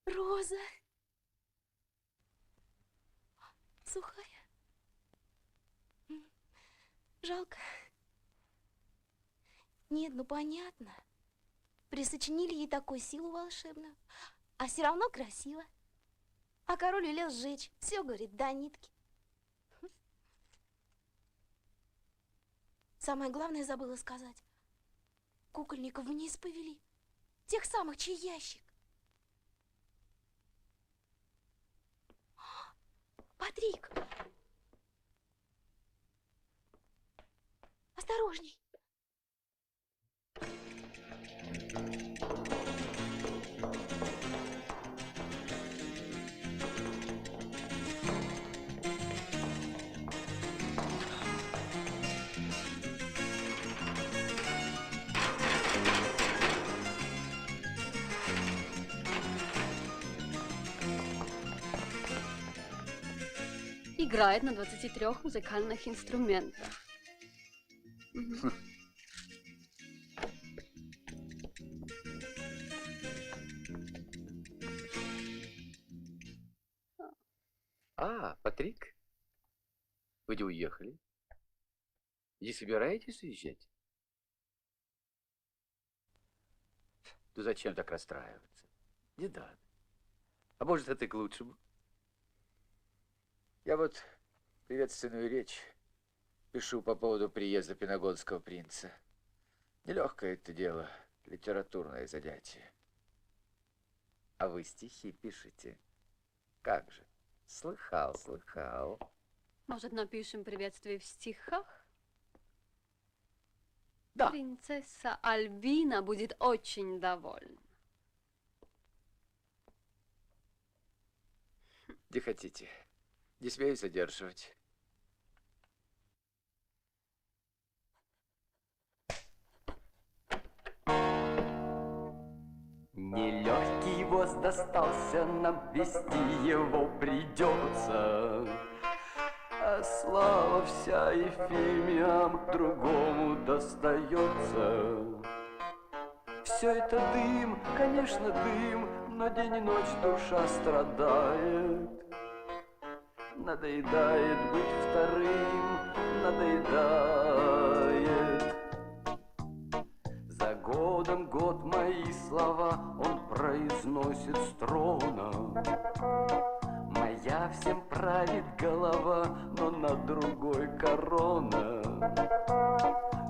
Роза. Сухая. Жалко. Нет, ну понятно. Присочинили ей такую силу волшебную. А все равно красиво. А король велел сжечь. Все, говорит, до нитки. Самое главное забыла сказать. Кукольников вниз повели. Тех самых, чей ящик. Патрик! Осторожней! Играет на 23 музыкальных инструментах. А, Патрик, вы где уехали? Не собираетесь уезжать? Да зачем так расстраиваться? Не надо. А может, это и к лучшему? Я вот приветственную речь пишу по поводу приезда пенагонского принца. Нелегкое это дело, литературное занятие. А вы стихи пишете? Как же? Слыхал, слыхал. Может, напишем приветствие в стихах? Да. Принцесса Альбина будет очень довольна. Где хотите. Не смею задерживать. Нелегкий воз достался нам, вести его придется. А слава вся Ефимиям другому достается. Все это дым, конечно, дым, но день и ночь душа страдает. Надоедает быть вторым, надоедает. За годом год мои слова он произносит с трона. Моя всем правит голова, но на другой корона.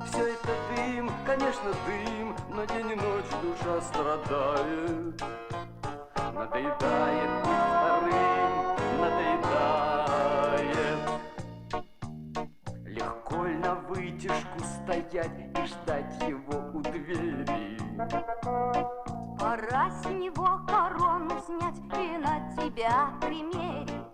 Все это дым, конечно, дым, но день и ночь душа страдает. Надоедает быть вторым, надоедает. Легко ли на вытяжку стоять и ждать его у двери? Пора с него корону снять и на тебя примерить.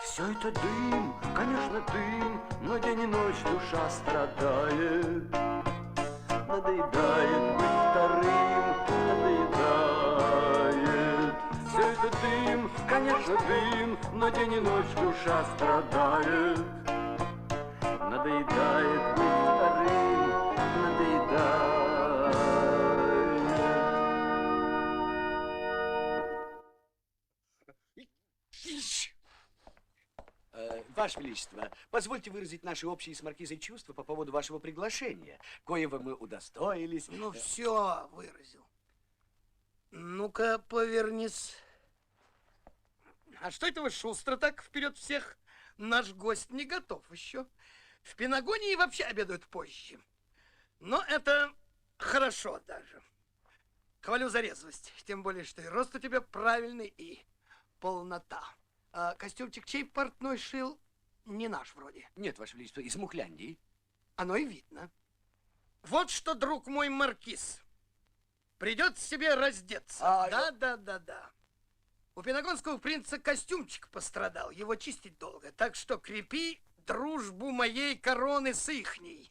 Все это дым, конечно, дым, но день и ночь душа страдает. Надоедает быть вторым, надоедает. Все это дым, конечно, дым, но день и ночь душа страдает. Надоедает быть вторым, надоедает. Ваше Величество, позвольте выразить наши общие с маркизой чувства по поводу вашего приглашения, коего мы удостоились. Ну, все выразил. Ну-ка, повернись. А что это вы шустро так вперед всех? Наш гость не готов еще. В Пенагонии вообще обедают позже. Но это хорошо даже. Хвалю за резвость. Тем более, что и рост у тебя правильный, и полнота. А костюмчик чей портной шил? Не наш вроде. Нет, Ваше Величество, из Мухляндии. Оно и видно. Вот что, друг мой маркиз, придется себе раздеться. Да. У пенагонского принца костюмчик пострадал, его чистить долго. Так что крепи дружбу моей короны с ихней.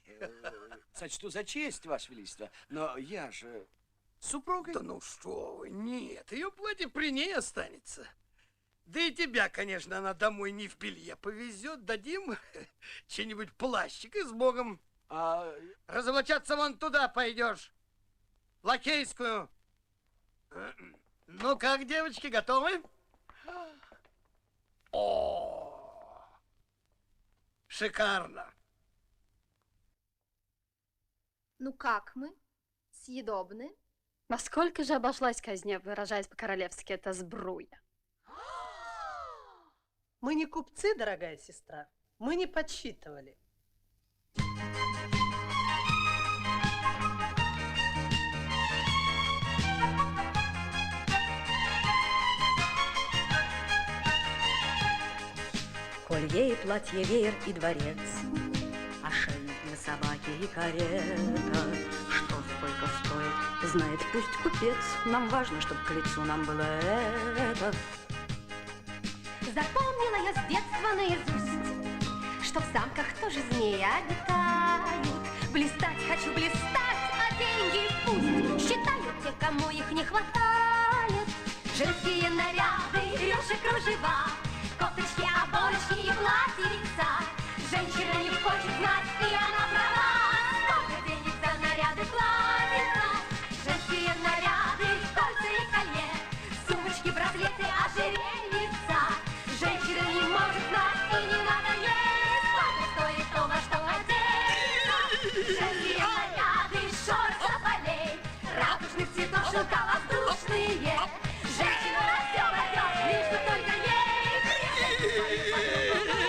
Сочту за честь, Ваше Величество, но я же с супругой. Да ну что вы, нет, ее платье при ней останется. Да и тебя, конечно, она домой не в белье повезет. Дадим чей-нибудь плащик и с Богом. Разоблачаться вон туда пойдешь. Лакейскую. Ну как, девочки, готовы? О, шикарно. Ну как мы? Съедобны? Насколько же обошлась казня, выражаясь по-королевски, эта сбруя? Мы не купцы, дорогая сестра. Мы не подсчитывали. Колье и платье, веер и дворец, ошейник для собаки и карета. Что сколько стоит, знает пусть купец. Нам важно, чтобы к лицу нам было это. Запомнила я с детства наизусть, что в замках тоже змеи обитают. Блистать хочу блистать, а деньги пусть считают те, кому их не хватает. Женские наряды, рюши, кружева, кофточки, оборочки и платьица. Женщина не хочет знать, и она права. Сколько денег за наряды платится? Женские наряды, кольца и колье, сумочки, браслеты, ожерельица. Женщина не может знать, и не надо есть, сколько стоит то, во что одета. Женские наряды, шорт, соболей, радужных цветов, шелка воздушные. Женщина на все пойдет, лишь бы только ей приехать свою подругу.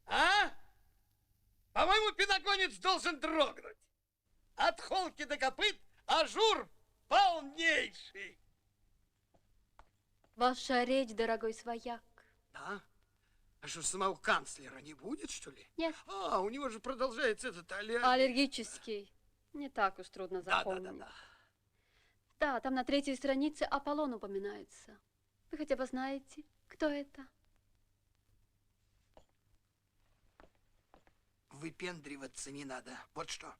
А? По-моему, пиногонец должен дрогнуть. От холки до копыт ажур полнейший. Ваша речь, дорогой свояк. Да? А что, самого канцлера не будет, что ли? Нет. А, у него же продолжается этот Аллергический. Не так уж трудно Да. запомнить. Да, там на 3-й странице Аполлон упоминается. Вы хотя бы знаете, кто это? Выпендриваться не надо. Вот что.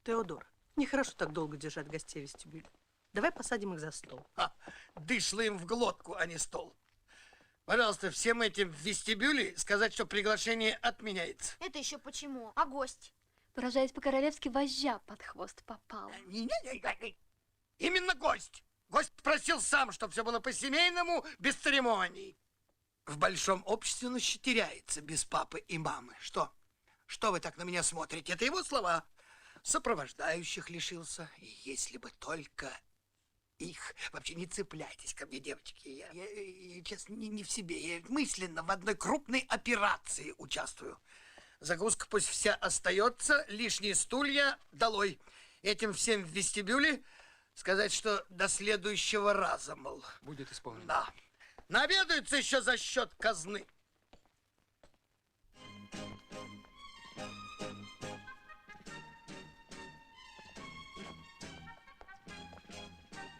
Теодор, нехорошо так долго держать гостей в вестибюле. Давай посадим их за стол. Дышло им в глотку, а не стол. Пожалуйста, всем этим в вестибюле сказать, что приглашение отменяется. Это еще почему? А гость? Выражаясь по-королевски, вожжа под хвост попала. Именно гость. Гость просил сам, чтобы все было по-семейному, без церемоний. В большом обществе он еще теряется без папы и мамы. Что? Что вы так на меня смотрите? Это его слова. Сопровождающих лишился. И если бы только их... Вообще не цепляйтесь ко мне, девочки. Я честно, не в себе. Я мысленно в одной крупной операции участвую. Закуска пусть вся остается, лишние стулья долой. Этим всем в вестибюле сказать, что до следующего раза, мол. Будет исполнено. Да. Наведаются еще за счет казны.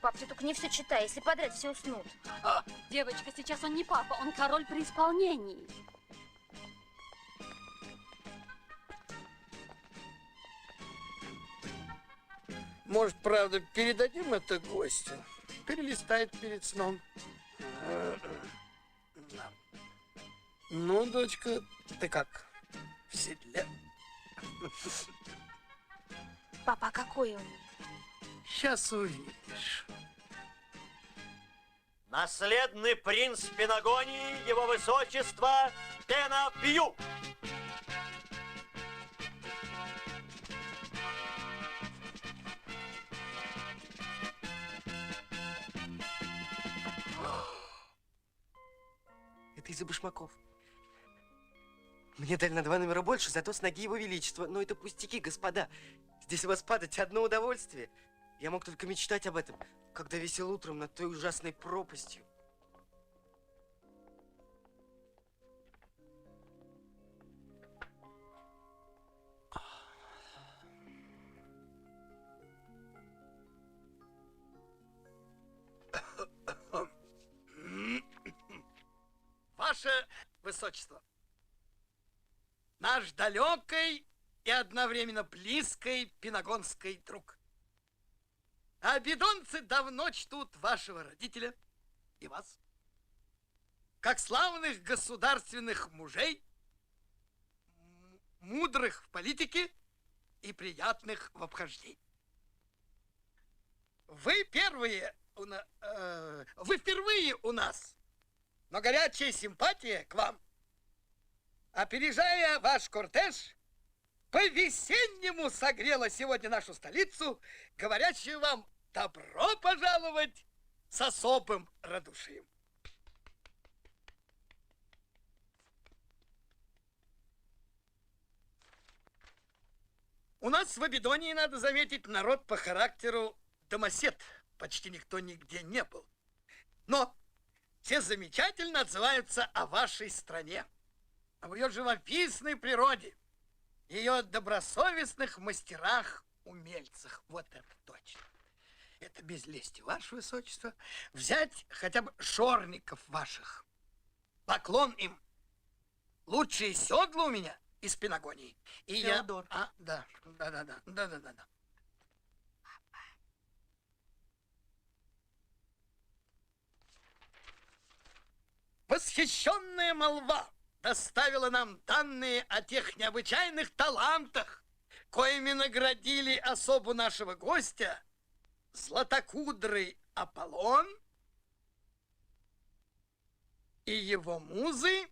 Пап, ты только не все читай, если подряд все уснут. Девочка, сейчас он не папа, он король при исполнении. Может, правда, передадим это гостю? Перелистает перед сном. Ну, дочка, ты как? В седле? Папа, а какой он? Сейчас увидишь. Наследный принц Пенагонии, его высочество Пенапью. Это из-за башмаков. Мне дали на 2 номера больше, зато с ноги его величества. Но это пустяки, господа. Здесь у вас падать одно удовольствие. Я мог только мечтать об этом, когда висел утром над той ужасной пропастью. Ваше высочество, наш далекий и одновременно близкой пинагонской друг. А бидонцы давно чтут вашего родителя и вас, как славных государственных мужей, мудрых в политике и приятных в обхождении. Вы впервые у нас, но горячая симпатия к вам, опережая ваш кортеж, по-весеннему согрела сегодня нашу столицу, говорящую вам добро пожаловать с особым радушием. У нас в Абидонии, надо заметить, народ по характеру домосед. Почти никто нигде не был. Но все замечательно отзываются о вашей стране, об ее живописной природе, ее добросовестных мастерах, умельцах. Вот это точно. Это без лести, ваше высочество. Взять хотя бы шорников ваших. Поклон им. Лучшие седла у меня из Пинагонии. И Теодор. Да. Восхищенная молва доставила нам данные о тех необычайных талантах, коими наградили особу нашего гостя, златокудрый Аполлон и его музы.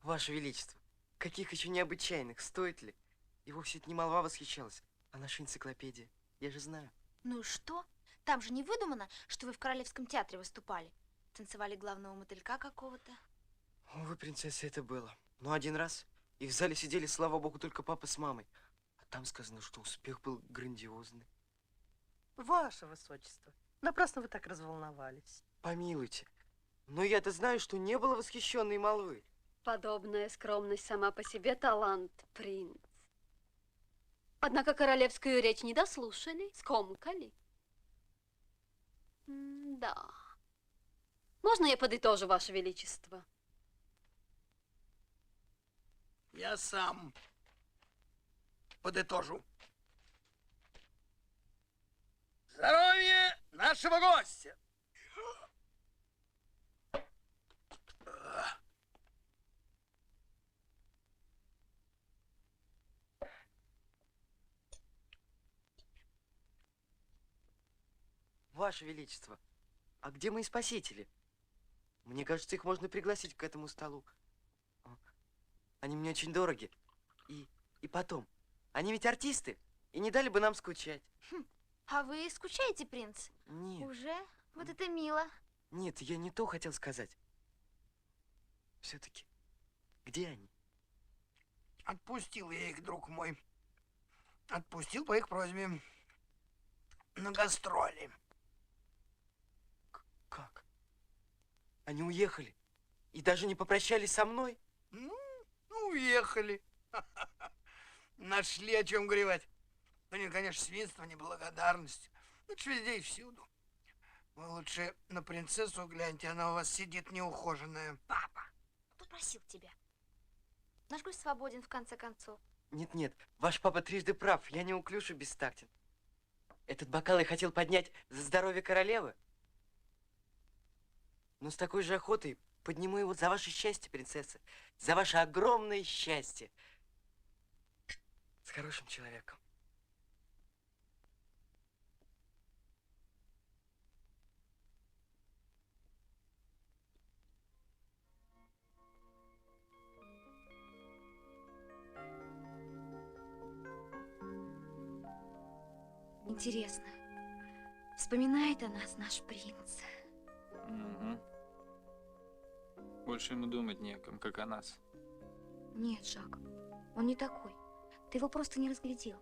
Ваше Величество, каких еще необычайных, стоит ли? И вовсе это не молва восхищалась, а наша энциклопедия. Я же знаю. Ну и что? Там же не выдумано, что вы в Королевском театре выступали. Танцевали главного мотылька какого-то. Увы, принцесса, это было. Но один раз. И в зале сидели, слава богу, только папа с мамой. А там сказано, что успех был грандиозный. Ваше высочество, напрасно вы так разволновались. Помилуйте. Но я-то знаю, что не было восхищенной молвы. Подобная скромность сама по себе талант, принц. Однако королевскую речь не дослушали, скомкали. Да. Можно я подытожу, Ваше Величество? Я сам подытожу. Здоровье нашего гостя! Ваше Величество, а где мои спасители? Мне кажется, их можно пригласить к этому столу. Они мне очень дороги. И потом, они ведь артисты, и не дали бы нам скучать. А вы скучаете, принц? Нет. Уже? Вот это мило. Нет, я не то хотел сказать. Все-таки, где они? Отпустил я их, друг мой. Отпустил по их просьбе на гастроли. Как? Они уехали? И даже не попрощались со мной? Ну, уехали. Нашли о чем горевать. Ну, нет, конечно, свинство, неблагодарность. Это ж везде и всюду. Вы лучше на принцессу гляньте, она у вас сидит неухоженная. Папа, кто просил тебя? Наш гость свободен, в конце концов. Нет, ваш папа трижды прав, я неуклюж и бестактен. Этот бокал я хотел поднять за здоровье королевы. Но с такой же охотой подниму его за ваше счастье, принцесса. За ваше огромное счастье. С хорошим человеком. Интересно, вспоминает о нас наш принц? Угу. Больше ему думать не о ком, как о нас. Нет, Жак, он не такой. Ты его просто не разглядел.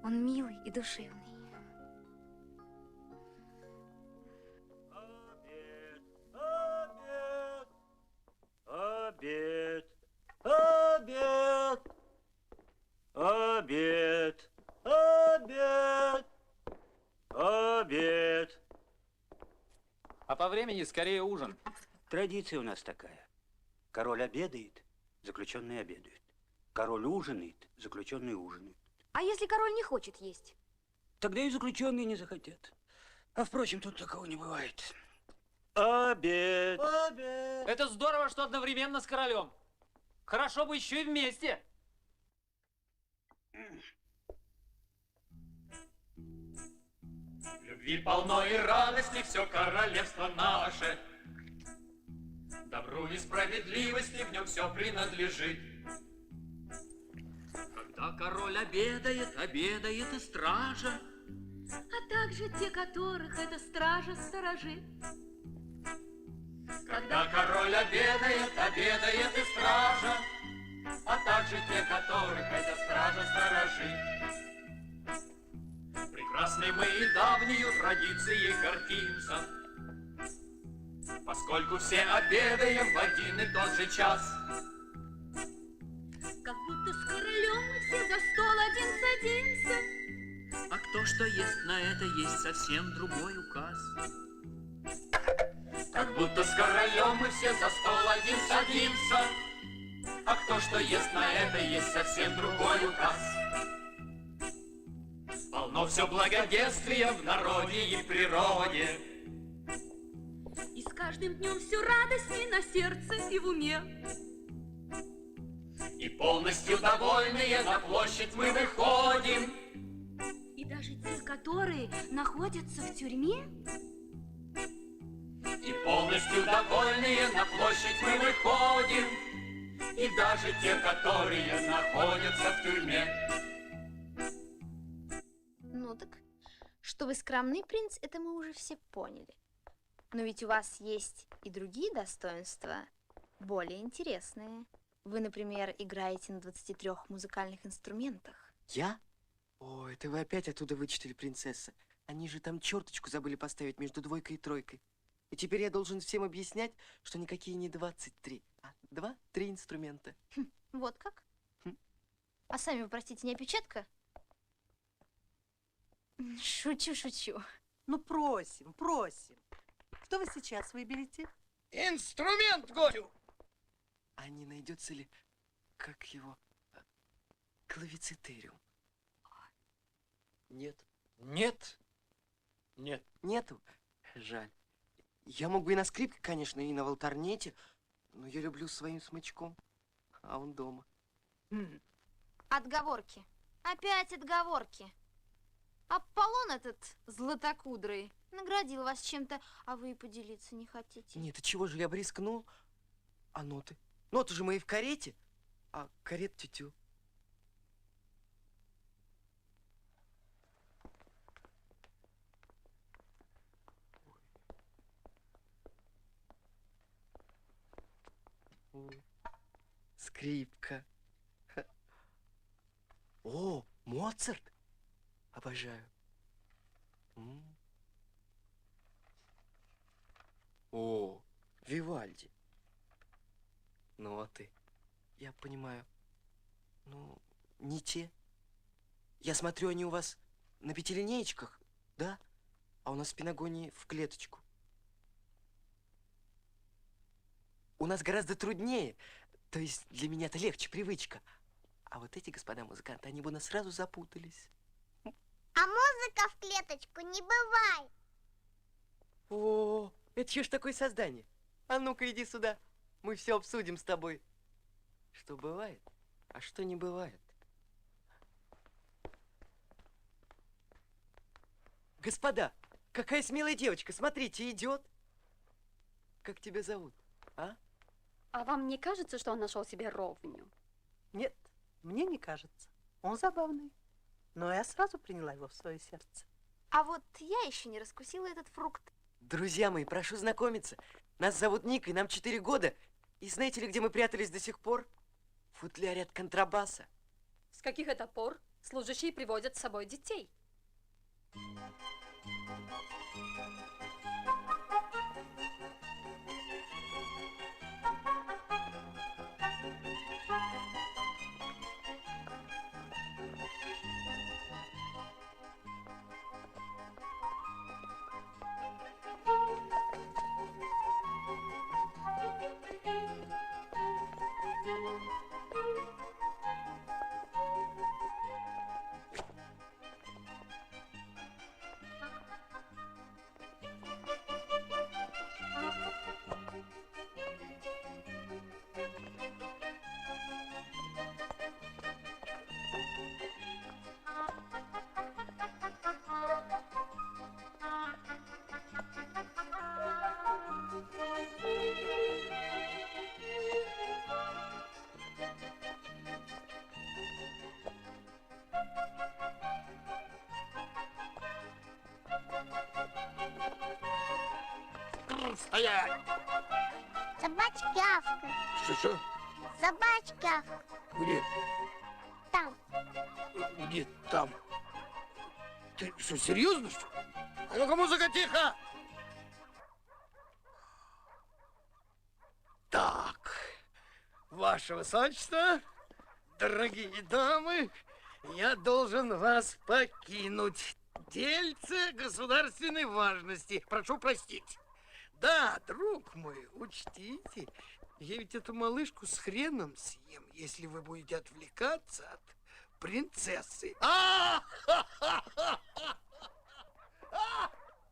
Он милый и душевный. Обед, обед, обед, обед, обед. А по времени скорее ужин. Традиция у нас такая. Король обедает, заключенные обедают. Король ужинает, заключенные ужинают. А если король не хочет есть? Тогда и заключенные не захотят. А впрочем, тут такого не бывает. Обед! Обед! Это здорово, что одновременно с королем. Хорошо бы еще и вместе. Любви полно и радости все королевство наше. Добру и справедливости в нем все принадлежит. Когда король обедает, обедает и стража, А также те, которых эта стража сторожит. Когда король обедает, обедает и стража, а также те, которых эта стража сторожит. Прекрасной мы и давнею традицией гордимся, поскольку все обедаем в один и тот же час. Как будто с королем мы все за стол один садимся. а кто что ест, на это есть совсем другой указ. Как будто с королем мы все за стол один садимся, а кто что ест, на это есть совсем другой указ. Полно все благоденствия в народе и природе, И с каждым днем все радостней на сердце и в уме. и полностью довольные на площадь мы выходим. И даже те, которые находятся в тюрьме, И полностью довольные на площадь мы выходим. И даже те, которые находятся в тюрьме. Ну так, что вы скромный принц, это мы уже все поняли. Но ведь у вас есть и другие достоинства, более интересные. Вы, например, играете на 23 музыкальных инструментах. Я? О, это вы опять оттуда вычитали, принцесса. Они же там черточку забыли поставить между двойкой и тройкой. И теперь я должен всем объяснять, что никакие не 23, а 2-3 инструмента. Вот как? А сами вы, простите, не опечатка? Шучу, шучу. Ну, просим, просим. Что вы сейчас выберете? Инструмент, говорю! А не найдется ли, как его, клавицетериум? Нет. Нет. Нет. Нету? Жаль. Я мог бы и на скрипке, конечно, и на волторнете, но я люблю своим смычком, а он дома. Отговорки. Опять отговорки. Аполлон этот златокудрый наградил вас чем-то, а вы и поделиться не хотите. Нет, а чего же я бы рискнул? А ноты? Ноты же мои в карете, а карет тю-тю. Скрипка. О, Моцарт. Обожаю. О, Вивальди. Ноты. Я понимаю. Ну, не те. Я смотрю, они у вас на пятилинеечках, да? А у нас в пенагонии в клеточку. У нас гораздо труднее. То есть для меня это легче, привычка. А вот эти господа музыканты, они бы нас сразу запутались. А музыка в клеточку не бывает. О, это что ж такое создание? А ну-ка иди сюда. Мы все обсудим с тобой. Что бывает, а что не бывает. Господа, какая смелая девочка, смотрите, идет. Как тебя зовут, а? А вам не кажется, что он нашел себе ровню? Нет, мне не кажется. Он забавный. Но я сразу приняла его в свое сердце. А вот я еще не раскусила этот фрукт. Друзья мои, прошу знакомиться. Нас зовут Ник, и нам 4 года. И знаете ли, где мы прятались до сих пор? В футляре от контрабаса. С каких это пор служащие приводят с собой детей? стоять! Собачка. Что? Собачка. Где? Там. Где там? Ты что, серьезно, что ли? А ну-ка, музыка, тихо! Так, ваше высочество, дорогие дамы, я должен вас покинуть. Дельце государственной важности. Прошу простить. Да, друг мой, учтите, я ведь эту малышку с хреном съем, если вы будете отвлекаться от принцессы.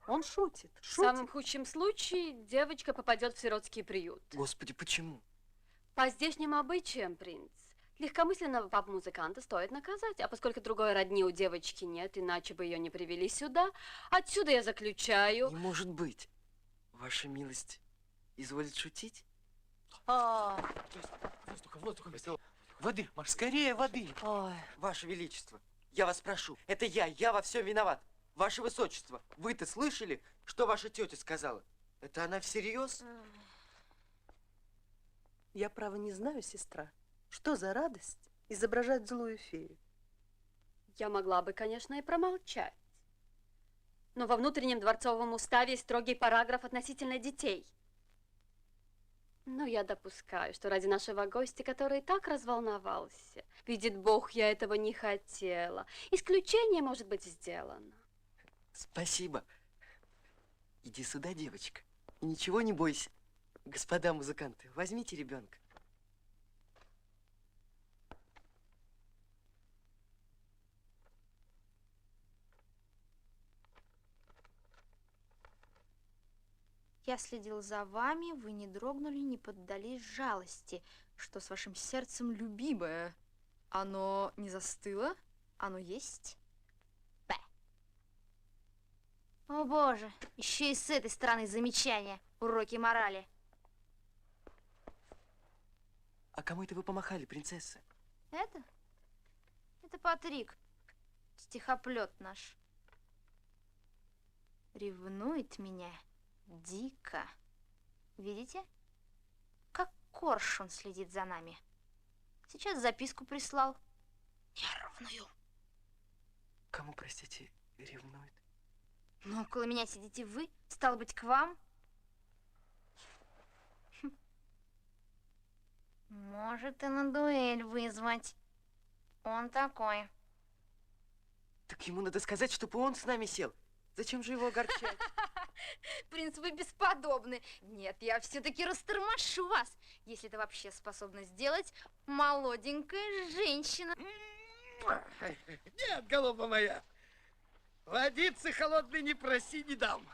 Он шутит. В самом худшем случае девочка попадет в сиротский приют. Господи, почему? По здешним обычаям, принц, легкомысленного пап-музыканта стоит наказать, а поскольку другой родни у девочки нет, иначе бы ее не привели сюда, отсюда я заключаю... Не может быть. Ваша милость изволит шутить? Воздуха. Воды, Маш, скорее воды. Ой, Ваше Величество, я вас прошу, это я во всем виноват. Ваше Высочество, вы-то слышали, что ваша тетя сказала? Это она всерьез? Я, право, не знаю, сестра. Что за радость изображать злую фею? Я могла бы, конечно, и промолчать. Но во внутреннем дворцовом уставе есть строгий параграф относительно детей. Но я допускаю, что ради нашего гостя, который и так разволновался, видит Бог, я этого не хотела. Исключение может быть сделано. Спасибо. Иди сюда, девочка. И ничего не бойся. Господа музыканты, возьмите ребенка. Я следил за вами, вы не дрогнули, не поддались жалости. Что с вашим сердцем, любимое? Оно не застыло? Оно есть? П. О боже, еще и с этой стороны замечания. Уроки морали. А кому это вы помахали, принцесса? Это? Это Патрик, стихоплет наш. Ревнует меня дико. Видите? Как коршун следит за нами. Сейчас записку прислал. Нервную. Кому, простите, ревнует? Ну, около меня сидите вы, стало быть, к вам. Может и на дуэль вызвать. Он такой. Так ему надо сказать, чтобы он с нами сел. Зачем же его огорчать? Принц, вы бесподобны. Нет, я все-таки растормошу вас, если это вообще способна сделать молоденькая женщина. Нет, голуба моя, водицы холодной не проси, не дам.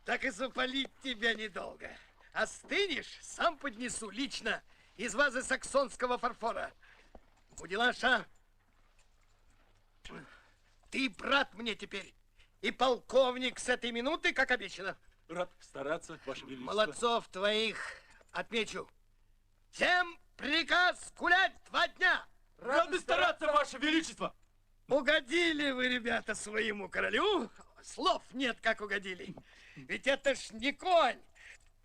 Так и запалить тебя недолго. Остынешь, сам поднесу лично из вазы саксонского фарфора. Будилаша, ты брат мне теперь. И полковник с этой минуты, как обещано. Рад стараться, Ваше Величество. Молодцов твоих отмечу. Всем приказ гулять 2 дня. Рады стараться, Ваше Величество. Угодили вы, ребята, своему королю. Слов нет, как угодили. Ведь это ж не конь.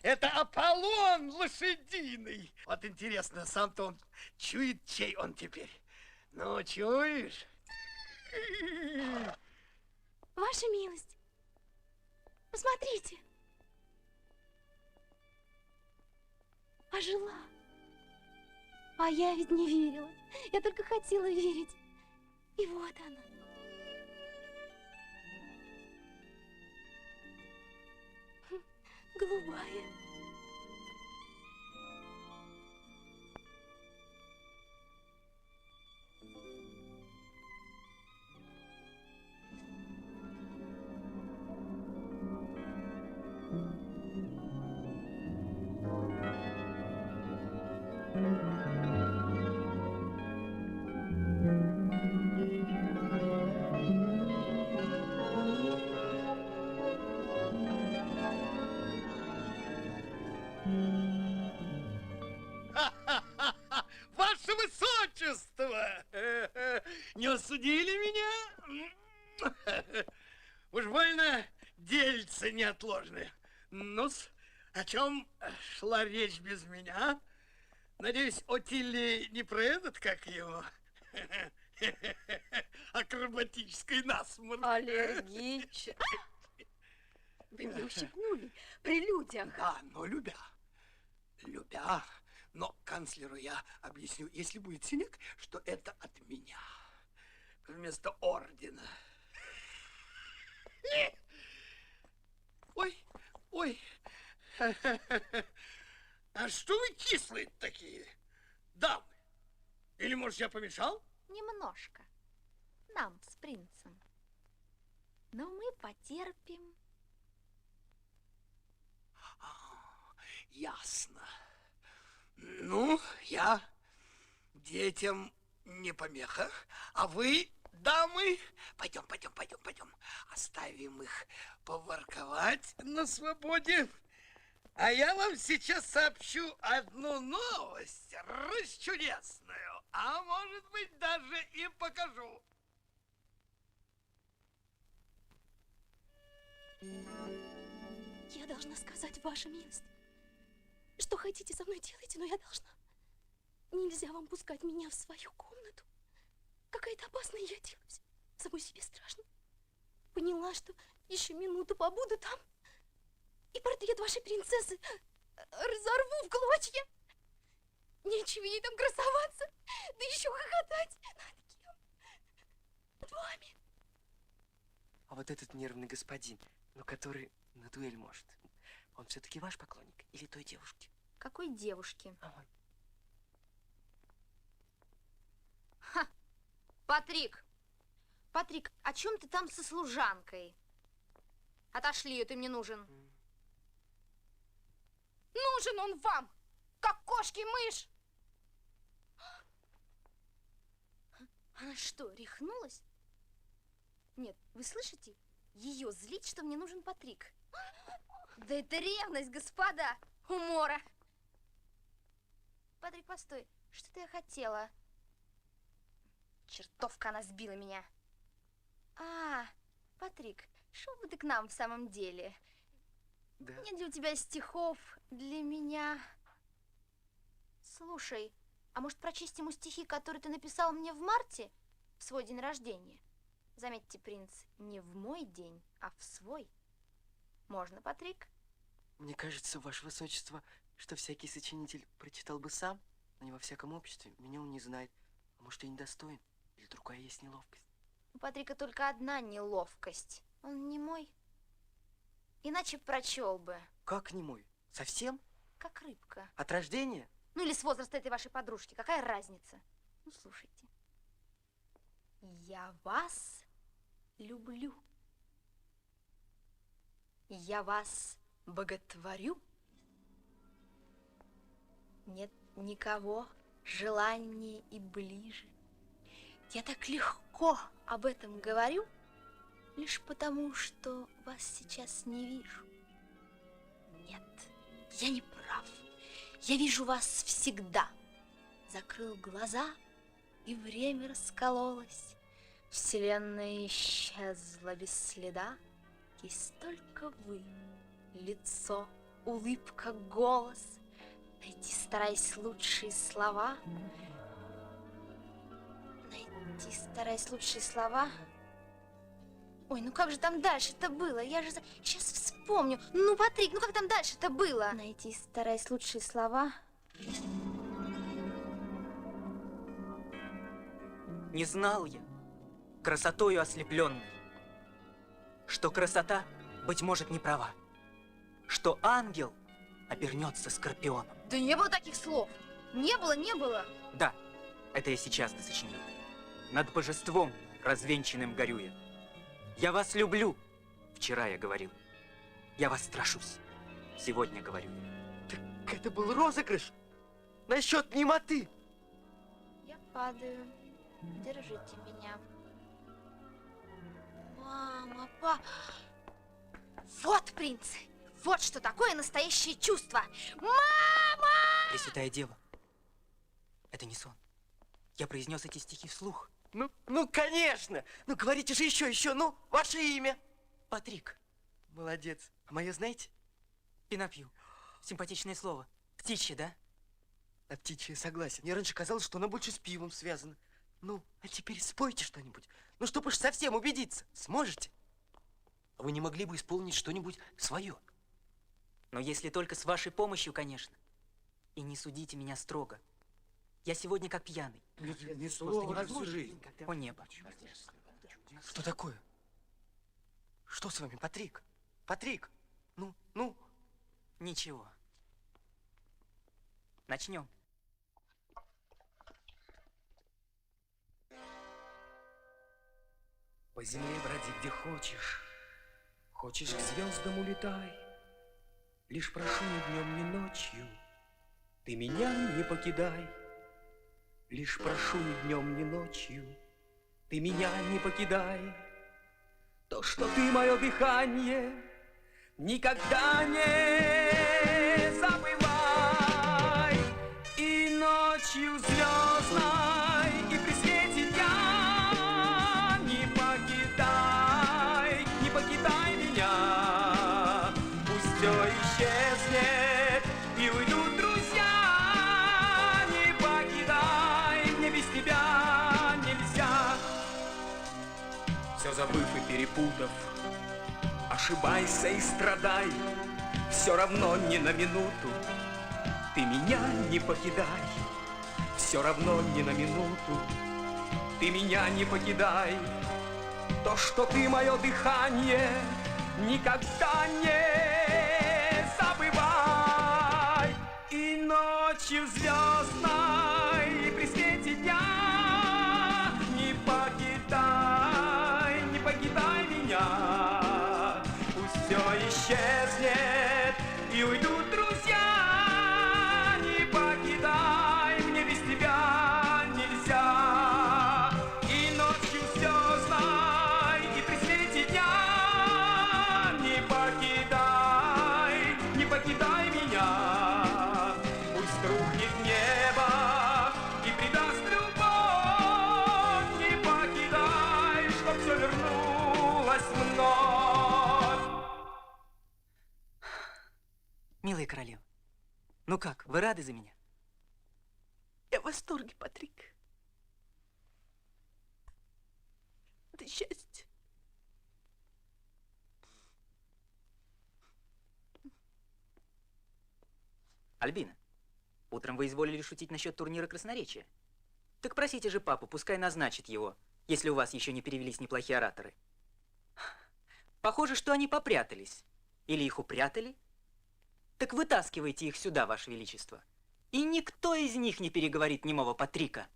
Это Аполлон лошадиный. Вот интересно, сам-то он чует, чей он теперь. Ну, чуешь? Ваша милость, посмотрите. Ожила. А я ведь не верила. Я только хотела верить. И вот она. Голубая. Ваше Высочество! Не осудили меня? Уж больно дельцы неотложные. Ну-с, О чем шла речь без меня? Надеюсь, Отилли не про этот, как его, акробатический насморк. Аллергичен. Вы меня ущипнули при людях. Да, но любя. Но канцлеру я объясню, если будет синяк, что это от меня. Вместо ордена. Ой. А что вы кислые такие, дамы? Или, может, я помешал? Немножко. Нам с принцем. Но мы потерпим. Ясно. Ну, я детям не помеха, а вы, дамы, пойдем. Оставим их поворковать на свободе. А я вам сейчас сообщу одну новость, расчудесную, а может быть даже и покажу. Я должна сказать, ваша милость, что хотите со мной делайте, но я должна. Нельзя вам пускать меня в свою комнату. Какая-то опасная я делаюсь. Самой себе страшно. Поняла, что еще минуту побуду там, и портрет вашей принцессы разорву в клочья. Нечего ей там красоваться, да еще хохотать. Над кем? Над вами. А вот этот нервный господин, но который на дуэль может, он все-таки ваш поклонник или той девушки? Какой девушки? Ага. Ха! Патрик, о чем ты там со служанкой? Отошли ее, ты мне нужен. Нужен он вам, как кошке-мышь. Она что, рехнулась? Нет, вы слышите? Ее злит, что мне нужен Патрик. Да это ревность, господа! Умора! Патрик, постой, что-то я хотела. Чертовка, она сбила меня. Патрик, шел бы ты к нам в самом деле? Да. Нет ли у тебя стихов для меня? Слушай, а может прочесть ему стихи, которые ты написал мне в марте, в свой день рождения? Заметьте, принц, не в мой день, а в свой. Можно, Патрик? Мне кажется, ваше высочество, что всякий сочинитель прочитал бы сам, но не во всяком обществе. Меня он не знает. А может, я недостоин? Или другая есть неловкость? У Патрика только одна неловкость. Он не мой. Иначе прочел бы. Как не мой? Совсем? Как рыбка. От рождения? Ну или с возраста этой вашей подружки. Какая разница? Ну, слушайте. Я вас люблю. Я вас боготворю. Нет никого желаннее и ближе. Я так легко об этом говорю, лишь потому, что вас сейчас не вижу. Нет, я не прав. Я вижу вас всегда. Закрыл глаза, и время раскололось. Вселенная исчезла без следа. Есть только вы, лицо, улыбка, голос. Найти, стараясь, лучшие слова. Найти, стараясь, лучшие слова. Ой, ну как же там дальше-то было? Я же сейчас вспомню. Ну, Патрик, ну как там дальше-то было? Найти, стараясь, лучшие слова. Не знал я, красотою ослепленной, что красота, быть может, не права, что ангел обернется скорпионом. Да не было таких слов. Не было. Да, это я сейчас досочинил. Над божеством развенчанным горю я. Я вас люблю, вчера я говорил. Я вас страшусь, сегодня говорю я. Так это был розыгрыш насчет немоты. Я падаю. Держите меня. Мама, Вот, принц, вот что такое настоящее чувство. Мама! Пресвятая Дева, это не сон. Я произнес эти стихи вслух. Ну, конечно! Ну, говорите же еще, ну, ваше имя. Патрик. Молодец. А мое знаете? Пинапью. Симпатичное слово. Птичье, да? А птичье, согласен. Мне раньше казалось, что оно больше с пивом связано. Ну, а теперь спойте что-нибудь. Ну, чтоб уж совсем убедиться. Сможете? А вы не могли бы исполнить что-нибудь свое? Но если только с вашей помощью, конечно. И не судите меня строго. Я сегодня как пьяный. Не слово на всю жизнь. О небо. Что такое? Что с вами, Патрик? Патрик, ну. Ничего. Начнем. По земле броди где хочешь, хочешь к звездам улетай. Лишь прошу ни днем, ни ночью, ты меня не покидай. Лишь прошу ни днем, ни ночью, ты меня не покидай. То, что ты мое дыхание, никогда не забывай. И ночью звездной, и при свете дня не покидай меня. Пусть все исчезнет и уйдут друзья. Не покидай, мне без тебя нельзя. Все забыв и перепутав, ошибайся и страдай, все равно ни на минуту ты меня не покидай. Все равно ни на минуту ты меня не покидай. То, что ты мое дыхание, никогда не забывай. И ночью звездной, и при свете дня не покидай меня. Пусть все исчезнет и уйдут друзья. Не покидай, мне без тебя нельзя. И ночью звездной, и при свете дня не покидай меня. Пусть рухнет небо и предаст любовь. Не покидай, чтоб все вернулось вновь. Милая королева, ну как, вы рады за меня? Я в восторге, Патрик. Это счастье. Альбина, утром вы изволили шутить насчет турнира красноречия. Так просите же папу, пускай назначит его, если у вас еще не перевелись неплохие ораторы. Похоже, что они попрятались. Или их упрятали. Так вытаскивайте их сюда, Ваше Величество. И никто из них не переговорит немого Патрика.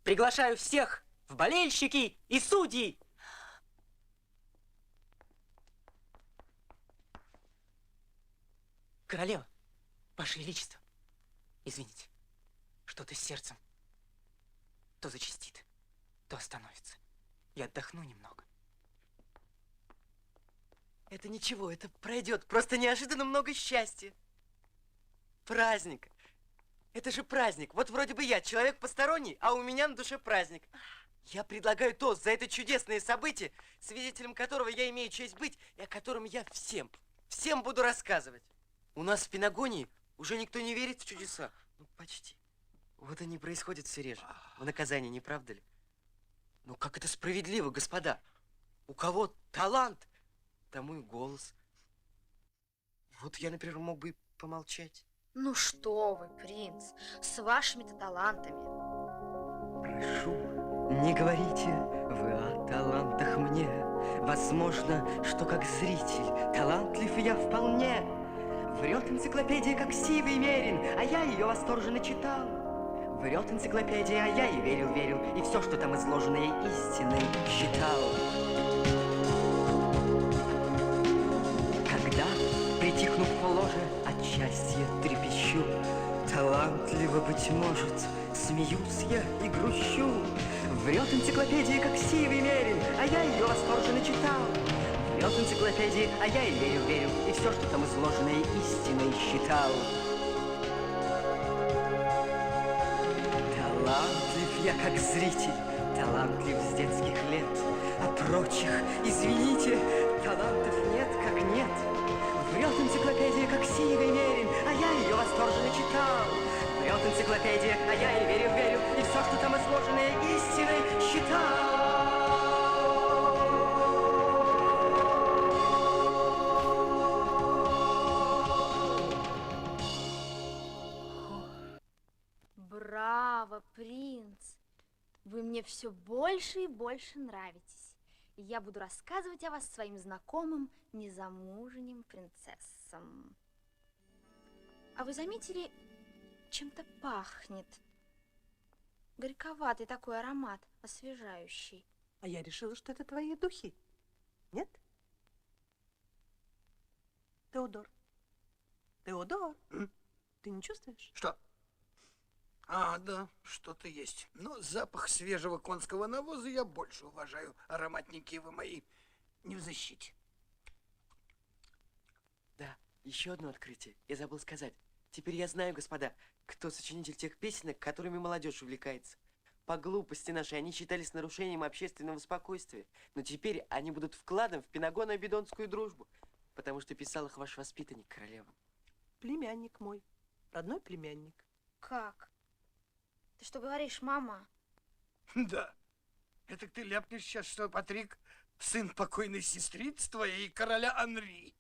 Приглашаю всех в болельщики и судьи. Королева, Ваше Величество, извините, что-то с сердцем то зачастит, то остановится. Я отдохну немного. Это ничего, это пройдет. Просто неожиданно много счастья. Праздник. Это же праздник. Вот вроде бы я человек посторонний, а у меня на душе праздник. Я предлагаю тост за это чудесное событие, свидетелем которого я имею честь быть, и о котором я всем буду рассказывать. У нас в Пенагонии уже никто не верит в чудеса. Ну, почти. Вот они происходят все реже. В наказании, не правда ли? Ну, как это справедливо, господа. У кого талант, тому и голос. Вот я, например, мог бы и помолчать. Ну что вы, принц, с вашими-то талантами. Прошу, не говорите вы о талантах мне. Возможно, что как зритель талантлив я вполне. Врет энциклопедия, как сивый мерин, а я ее восторженно читал. Врет энциклопедия, а я ей верил, и все, что там изложено, я истиной считал. Когда, притихнув в ложе, от счастья трепещу, талантливо, быть может, смеюсь я и грущу. Врет энциклопедия, как сивый мерин, а я ее восторженно читал. Врет энциклопедия, а я ей верил, и все, что там изложено, я истиной считал. Талантлив я как зритель, талантлив с детских лет, а прочих, извините, талантов нет как нет. Врет энциклопедия, как сивый мерин, а я восторженно читал. Врет энциклопедия, а я и верю, и все, что там изложено, истиной считал. Браво, принц! Вы мне все больше и больше нравитесь. И я буду рассказывать о вас своим знакомым незамужним принцессам. А вы заметили, чем-то пахнет? Горьковатый такой аромат, освежающий. А я решила, что это твои духи. Нет? Теодор. Теодор, ты не чувствуешь? Что? А, да, что-то есть. Но запах свежего конского навоза я больше уважаю. Ароматники вы мои не в защите. Да, еще одно открытие. Я забыл сказать. Теперь я знаю, господа, кто сочинитель тех песенок, которыми молодежь увлекается. По глупости нашей они считались нарушением общественного спокойствия. Но теперь они будут вкладом в пенагоно-абидонскую дружбу, потому что писал их ваш воспитанник, королева. Племянник мой. Родной племянник. Как? Ты что говоришь, мама? Да. Это ты ляпнешь сейчас, что Патрик сын покойной сестрицы твоей и короля Анри.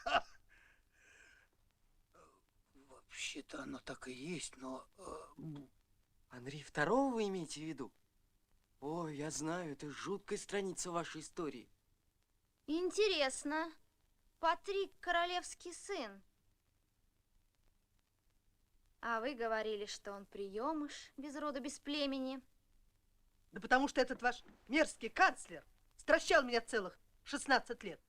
Ха! Вообще-то оно так и есть, но... Анри II вы имеете в виду? Ой, я знаю, это жуткая страница вашей истории. Интересно. Патрик королевский сын. А вы говорили, что он приемыш, без рода, без племени. Да потому что этот ваш мерзкий канцлер стращал меня целых 16 лет.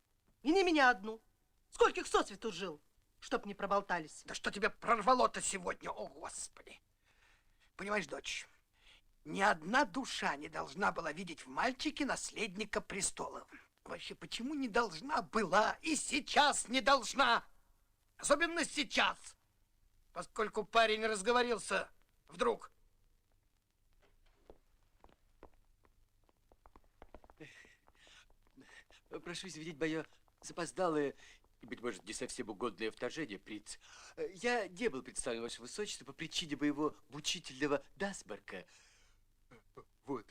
И не меня одну. Скольких сосвету жил, чтоб не проболтались. Да что тебя прорвало-то сегодня, о Господи! Понимаешь, дочь, ни одна душа не должна была видеть в мальчике наследника престола. Вообще, почему не должна была и сейчас не должна? Особенно сейчас, поскольку парень разговорился вдруг. Прошу извинить мое запоздалое и, быть может, не совсем угодное вторжение, принц. Я не был представлен, ваше высочество, по причине моего мучительного насморка. Вот.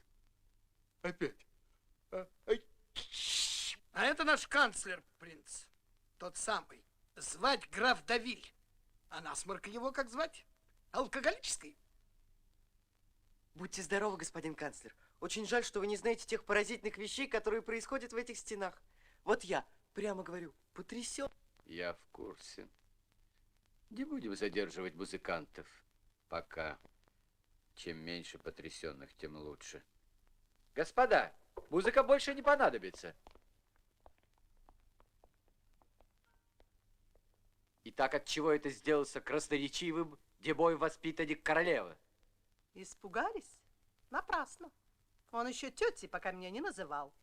Опять. А это наш канцлер, принц. Тот самый. Звать граф Давиль. А насморк его как звать? Алкоголический? Будьте здоровы, господин канцлер. Очень жаль, что вы не знаете тех поразительных вещей, которые происходят в этих стенах. Вот я, прямо говорю, потрясен. Я в курсе. Не будем задерживать музыкантов пока. Чем меньше потрясенных, тем лучше. Господа, музыка больше не понадобится. Итак, от чего это сделался красноречивым дебой воспитанник королевы? Испугались? Напрасно. Он еще тети пока меня не называл.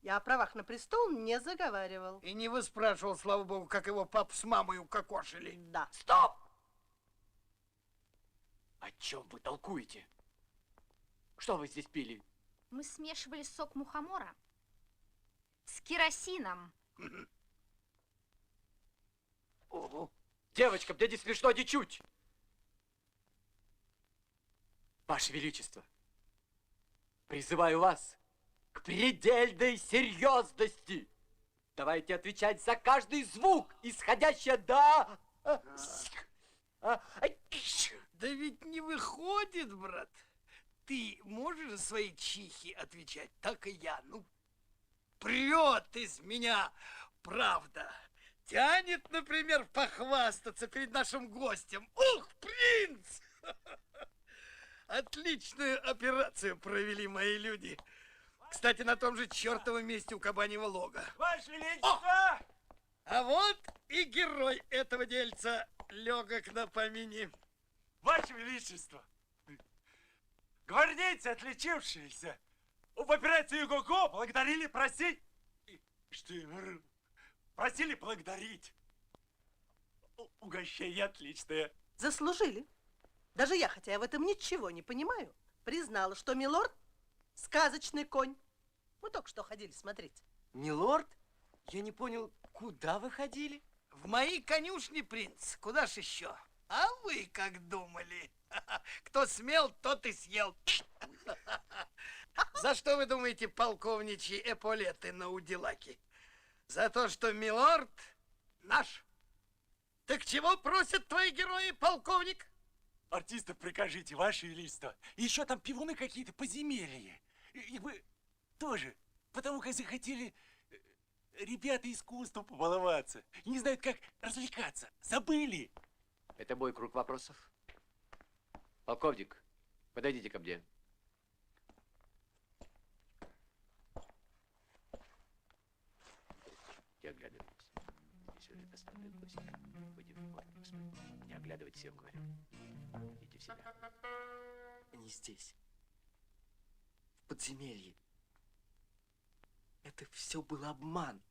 Я о правах на престол не заговаривал. И не выспрашивал, слава богу, как его папа с мамой укокошили. Да. Стоп! О чем вы толкуете? Что вы здесь пили? Мы смешивали сок мухомора с керосином. Ого. Девочка, мне не смешно ничуть. Ваше Величество, призываю вас к предельной серьезности. Давайте отвечать за каждый звук, исходящий до... Да ведь не выходит, брат. Ты можешь за свои чихи отвечать, так и я. Ну, прет из меня правда. Тянет, например, похвастаться перед нашим гостем. Ух, принц! Отличную операцию провели мои люди. Кстати, на том же чертовом месте у кабаньего лога. Ваше Величество! А вот и герой этого дельца, легок на помине. Ваше Величество! Гвардейцы, отличившиеся в операции Юго-Го, благодарили просить... Просили благодарить. Угощение отличное. Заслужили. Даже я, хотя я в этом ничего не понимаю, признала, что милорд — сказочный конь. Мы только что ходили смотреть. Милорд? Я не понял, куда вы ходили? В мои конюшни, принц. Куда ж еще? А вы как думали? Кто смел, тот и съел. За что вы думаете, полковничьи эполеты на Удилаке? За то, что милорд наш. Так чего просят твои герои, полковник? Артистов прикажите, ваше величество. Еще там пивуны какие-то подземелья. И вы тоже, потому как захотели ребята искусством побаловаться. Не знают, как развлекаться. Забыли. Это мой круг вопросов. Полковник, подойдите ко мне. Не оглядывайтесь. Если уже доставлен гость, выйди в поле, господи. Не оглядывайтесь, я вам говорю. Идите в себя. Они здесь. В подземелье. Это все был обман.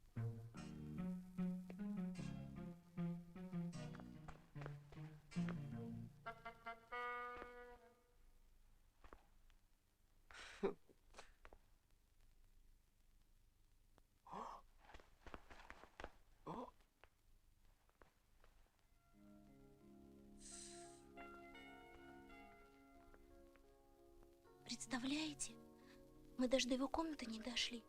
Представляете? Мы даже до его комнаты не дошли.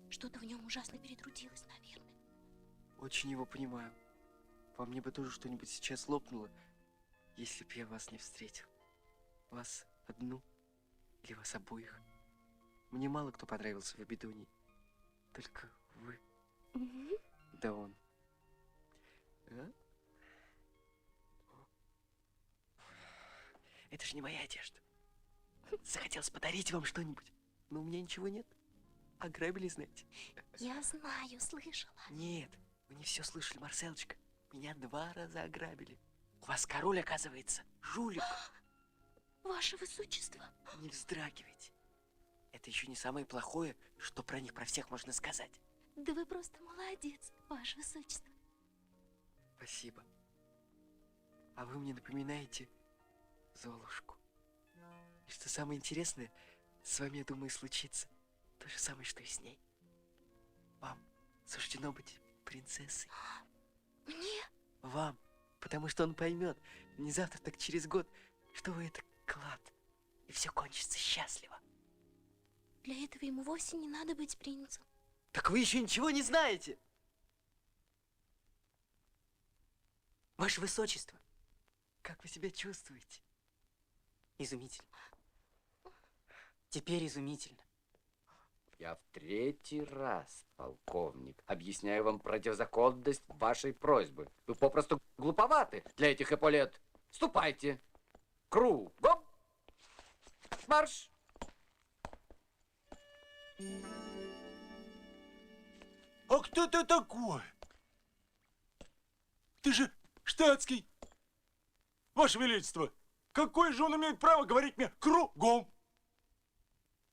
Что-то в нем ужасно перетрудилось, наверное. Очень его понимаю. Во мне бы тоже что-нибудь сейчас лопнуло, если б я вас не встретил. Вас одну или вас обоих. Мне мало кто понравился в Абидоне. Только вы. Да он. А? Это же не моя одежда. Захотелось подарить вам что-нибудь, но у меня ничего нет. Ограбили, знаете? Я знаю, слышала. Нет, вы не все слышали, Марселочка. Меня 2 раза ограбили. У вас король, оказывается, жулик. Ваше высочество. Не вздрагивайте. Это еще не самое плохое, что про них, про всех можно сказать. Да вы просто молодец, ваше высочество. Спасибо. А вы мне напоминаете Золушку. И что самое интересное, с вами, я думаю, случится то же самое, что и с ней. Вам суждено быть принцессой. Мне? Вам. Потому что он поймет, не завтра, так через год, что вы это клад. И все кончится счастливо. Для этого ему вовсе не надо быть принцем. Так вы еще ничего не знаете. Ваше высочество, как вы себя чувствуете? Изумительно. Теперь изумительно. Я в 3-й раз, полковник, объясняю вам противозаконность вашей просьбы. Вы попросту глуповаты для этих эполет. Ступайте. Кругом. Марш. А кто ты такой? Ты же штатский. Ваше величество, какое же он имеет право говорить мне кругом?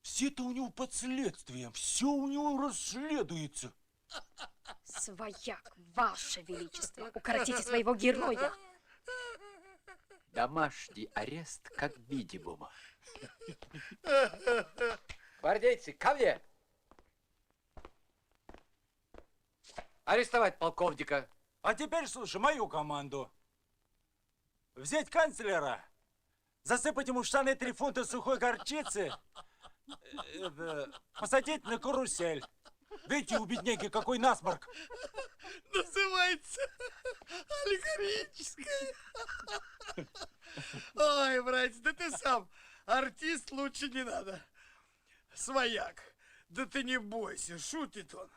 Все-то у него под следствием, все у него расследуется. Свояк, ваше величество, укоротите своего героя. Домашний арест как минимум. Гвардейцы, ко мне! Арестовать полковника. А теперь слушай мою команду. Взять канцлера, засыпать ему в штаны 3 фунта сухой горчицы, посадить на карусель. Видите, у бедняги какой насморк. Называется аллегорическое. Ой, братец, да ты сам артист, лучше не надо. Свояк, да ты не бойся, шутит он.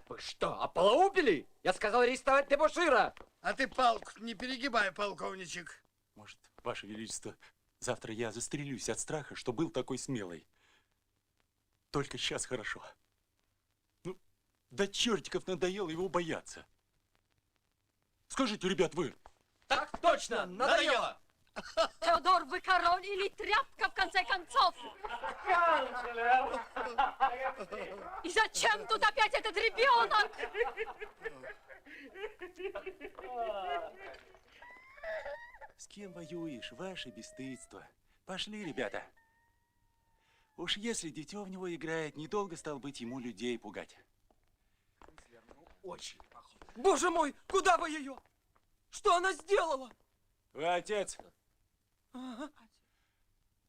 Вы что, ополоумели? Я сказал арестовать дебошира. А ты палку не перегибай, полковничек. Может, ваше величество, завтра я застрелюсь от страха, что был такой смелый. Только сейчас хорошо. Ну, до чертиков надоело его бояться. Скажите, ребят, вы... Так точно, надоело! Теодор, вы король или тряпка, в конце концов? И зачем тут опять этот ребенок? С кем воюешь, ваше бесстыдство? Пошли, ребята. Уж если дитё в него играет, недолго, стал быть, ему людей пугать. Очень похоже. Боже мой, куда вы ее? Что она сделала? Вы отец?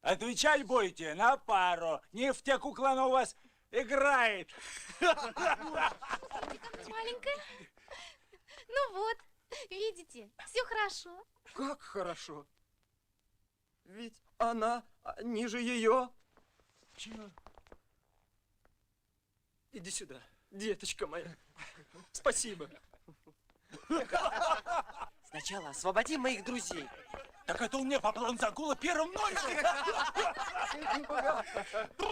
Отвечать будете на пару. Не в те куклы она у вас играет. Маленькая. Ну вот, видите, все хорошо. Как хорошо. Ведь она ниже ее. Чего? Иди сюда, деточка моя. Спасибо. Сначала освободим моих друзей. Так это у меня по плану загула первым номером.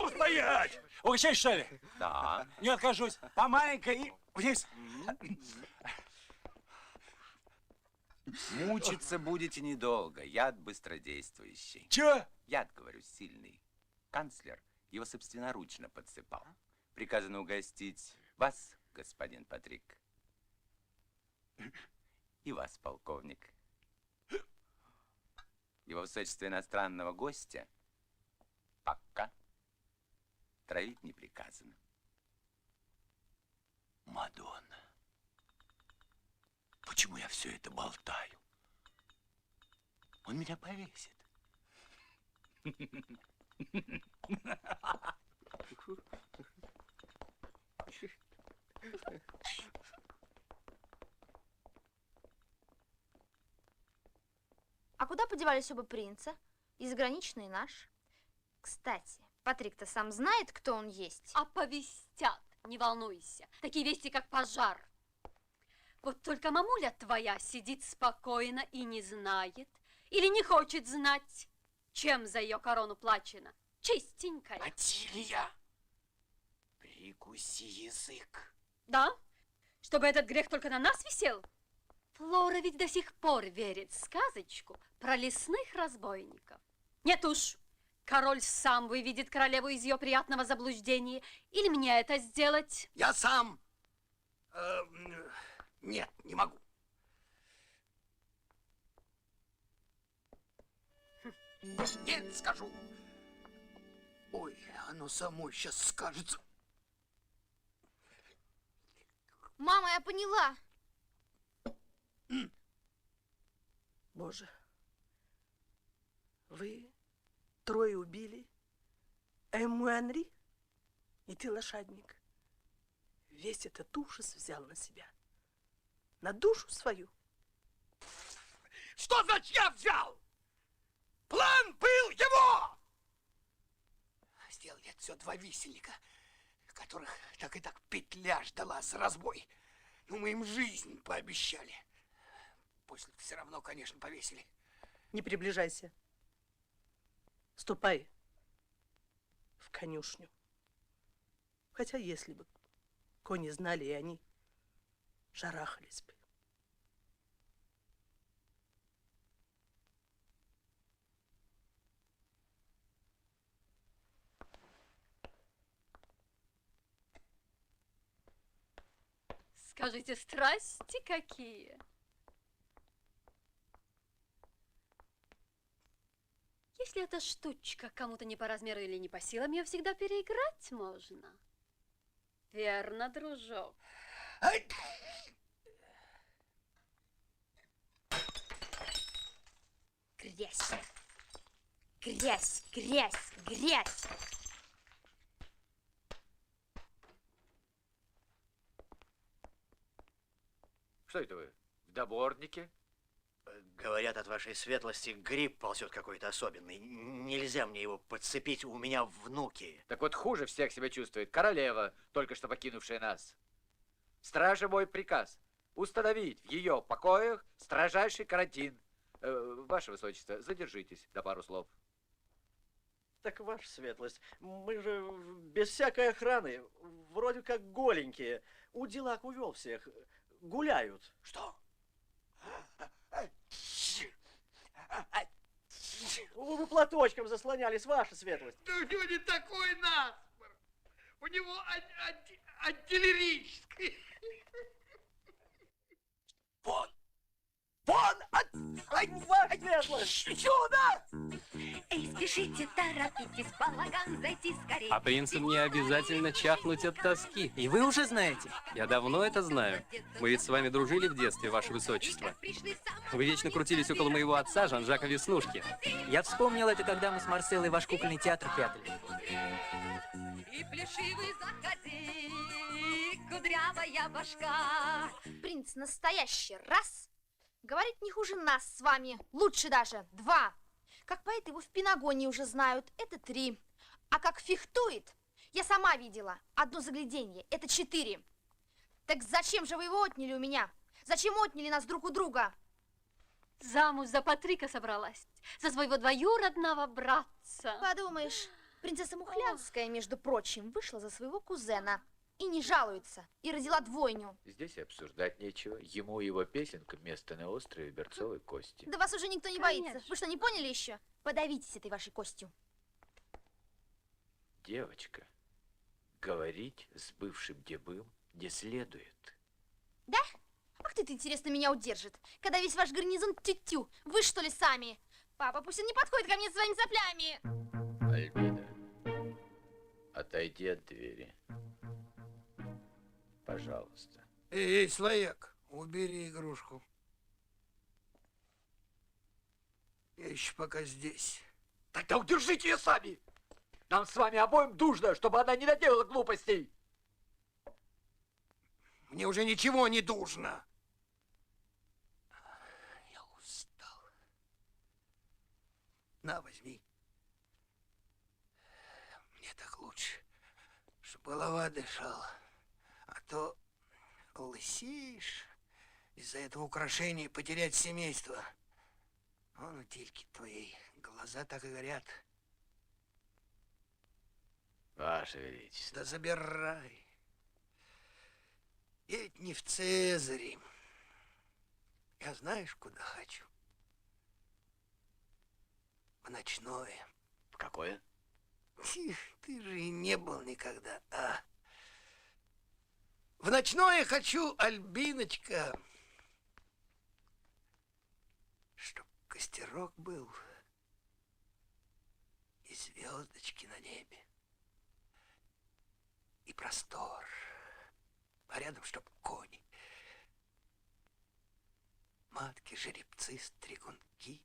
Стоять! Угощаешь, что ли? Да. Не откажусь. По маленькой и вниз. Мучиться будете недолго. Яд быстродействующий. Чё? Яд, говорю, сильный. Канцлер его собственноручно подсыпал. Приказано угостить вас, господин Патрик. И вас, полковник. Его высочество иностранного гостя пока травить не приказано. Мадонна, почему я все это болтаю? Он меня повесит. А куда подевались оба принца? И заграничный наш. Кстати, Патрик-то сам знает, кто он есть. Оповестят, не волнуйся. Такие вести, как пожар. Вот только мамуля твоя сидит спокойно и не знает, или не хочет знать, чем за ее корону плачено. Чистенькая. Атилия, прикуси язык. Да? Чтобы этот грех только на нас висел? Флора ведь до сих пор верит в сказочку про лесных разбойников. Нет уж, король сам выведет королеву из ее приятного заблуждения. Или мне это сделать? Я сам. Нет, не могу. Нет, скажу. Ой, оно само сейчас скажется. Мама, я поняла. Боже, вы трое убили Эмму Анри, и ты, лошадник, весь этот ужас взял на себя, на душу свою. Что значит я взял? План был его! Сделали это все два висельника, которых так и так петля ждала за разбой. Ну, мы им жизнь пообещали. После все равно, конечно, повесили. Не приближайся. Ступай в конюшню. Хотя, если бы кони знали, и они шарахались бы. Скажите, страсти какие? Если эта штучка кому-то не по размеру или не по силам, ее всегда переиграть можно. Верно, дружок. Грязь. Грязь, грязь, грязь. Что это вы, в доборнике? Говорят, от вашей светлости гриб ползет какой-то особенный. Нельзя мне его подцепить, у меня внуки. Так вот хуже всех себя чувствует королева, только что покинувшая нас. Страже мой приказ установить в ее покоях строжайший карантин. Ваше высочество, задержитесь до пару слов. Так, ваша светлость, мы же без всякой охраны, вроде как голенькие. Удилак увел всех, гуляют. Что? Вы платочком заслонялись, ваша светлость. Да у него не такой насморк. У него артиллерийский. Вон! Вон! Ваша светлость! Чудо! Эй, спешите, торопитесь, балаган, зайти скорее. А принцам не обязательно чахнуть от тоски. И вы уже знаете? Я давно это знаю. Мы ведь с вами дружили в детстве, ваше высочество. Вы вечно крутились около моего отца, Жан-Жака Веснушки. Я вспомнил это, когда мы с Марселой ваш кукольный театр прятали. И плешивый заходи, кудрявая башка. Принц настоящий, раз. Говорит не хуже нас с вами, лучше даже, два. Как поэт его в Пенагоне уже знают, это 3. А как фехтует, я сама видела, одно загляденье, это 4. Так зачем же вы его отняли у меня? Зачем отняли нас друг у друга? Замуж за Патрика собралась, за своего двоюродного братца. Подумаешь, принцесса Мухлянская, между прочим, вышла за своего кузена. И не жалуется, и родила двойню. Здесь и обсуждать нечего. Ему и его песенка место на острове Берцовой кости. Да вас уже никто не боится. Вы что, не поняли еще? Подавитесь этой вашей костью. Девочка, говорить с бывшим дебым не следует. Да? А кто-то, интересно, меня удержит, когда весь ваш гарнизон тю-тю. Вы что ли сами? Папа, пусть он не подходит ко мне своими соплями. Альбина, отойди от двери. Пожалуйста. Эй, слояк, убери игрушку. Я еще пока здесь. Тогда удержите ее сами! Нам с вами обоим нужно, чтобы она не наделала глупостей. Мне уже ничего не нужно. Я устал. На, возьми. Мне так лучше, чтобы голова дышала. А то лысеешь, из-за этого украшения потерять семейство. Вон у тельки твоей глаза так и горят. Ваше Величество. Да забирай. Я ведь не в Цезаре. Я знаешь, куда хочу? В ночное. В какое? Ты же и не был никогда, а? В ночное хочу, Альбиночка, чтоб костерок был и звездочки на небе, и простор, а рядом чтоб кони, матки, жеребцы, стригунки.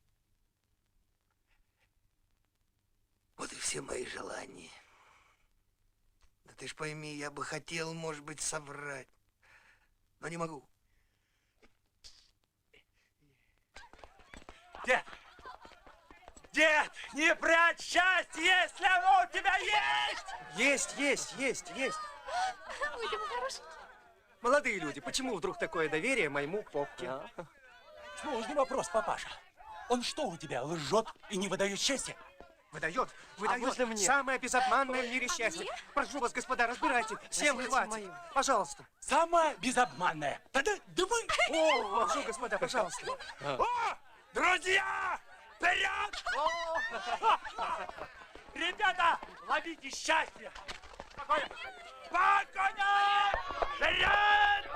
Вот и все мои желания. Да ты ж пойми, я бы хотел, может быть, соврать, но не могу. Дед! Дед, не прячь счастье, если оно у тебя есть! Есть. Ой, ты мой хороший. Молодые люди, почему вдруг такое доверие моему попке? Сложный вопрос, папаша. Он что у тебя, лжет и не выдает счастья? Выдает. можно мне? Самое безобманное в мире счастье. Прошу вас, господа, разбирайте. Всем Возьмите хватит. мою. Пожалуйста. Самое безобманное. Да вы... О, прошу, господа, пожалуйста. О, друзья, вперед! Ребята, ловите счастье! Спокойно! Спокойно! Вперед!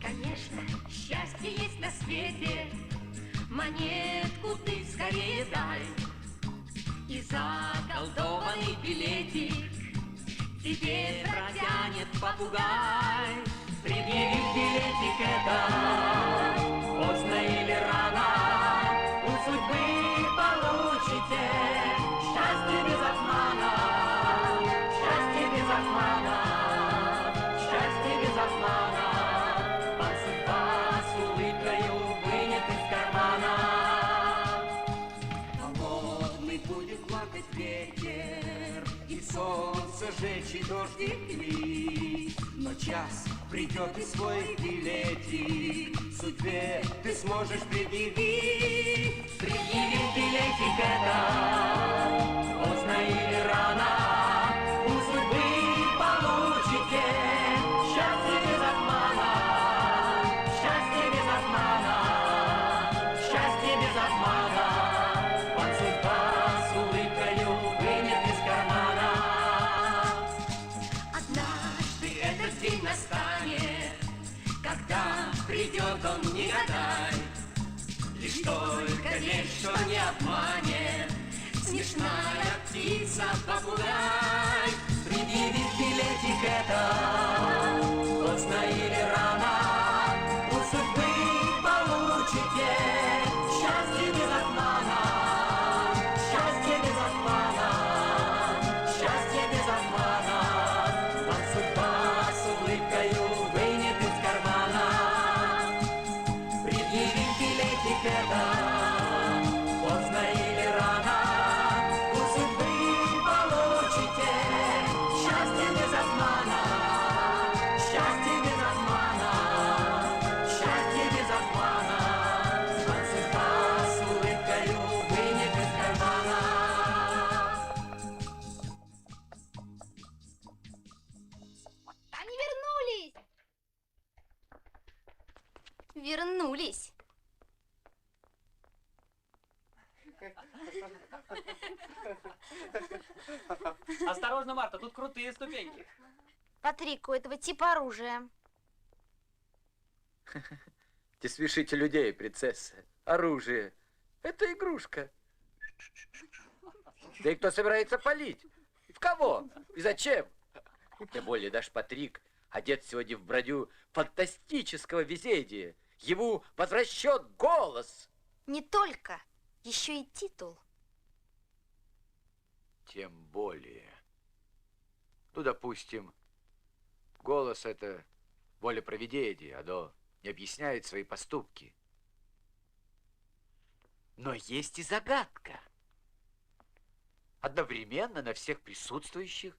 Конечно, счастье есть на свете, монетку ты скорее дай, и заколдованный билетик тебе протянет попугай. Предъявив билетик это, поздно или рано, у судьбы получите счастье без обмана, счастье без обмана, счастье без обмана. Вам судьба с улыбкою вынет из кармана. Холодный будет плакать ветер, и солнце жечь, и дождик лить. Но час придет и свой билетик судьбе ты сможешь предъявить. Предъявив билетик это, поздно или рано, у судьбы получите счастье без обмана, счастье без обмана, счастье без обмана. Вам судьба с улыбкою вынет из кармана. Однажды этот день настанет, Ночная птица, попугай, предъявит билетик это, поздно или рано, у судьбы получите счастье без обмана, счастье без обмана, счастье без обмана. Вам судьба с улыбкою вынет из кармана, предъявит билетик это, поздно или рано, у судьбы получите счастье без обмана, счастье без обмана, счастье без обмана. Вам судьба с улыбкою вынет из кармана. Они вернулись! Вернулись. Осторожно, Марта, тут крутые ступеньки. Патрик, у этого типа оружия. Не смешите людей, принцесса. Оружие. Это игрушка. Да и кто собирается палить? В кого? И зачем? Тем более наш Патрик одет сегодня в броню фантастического везения. Ему возвращен голос. Не только, еще и титул. Тем более. Ну, допустим, голос — это воля провидения, оно не объясняет свои поступки. Но есть и загадка. Одновременно на всех присутствующих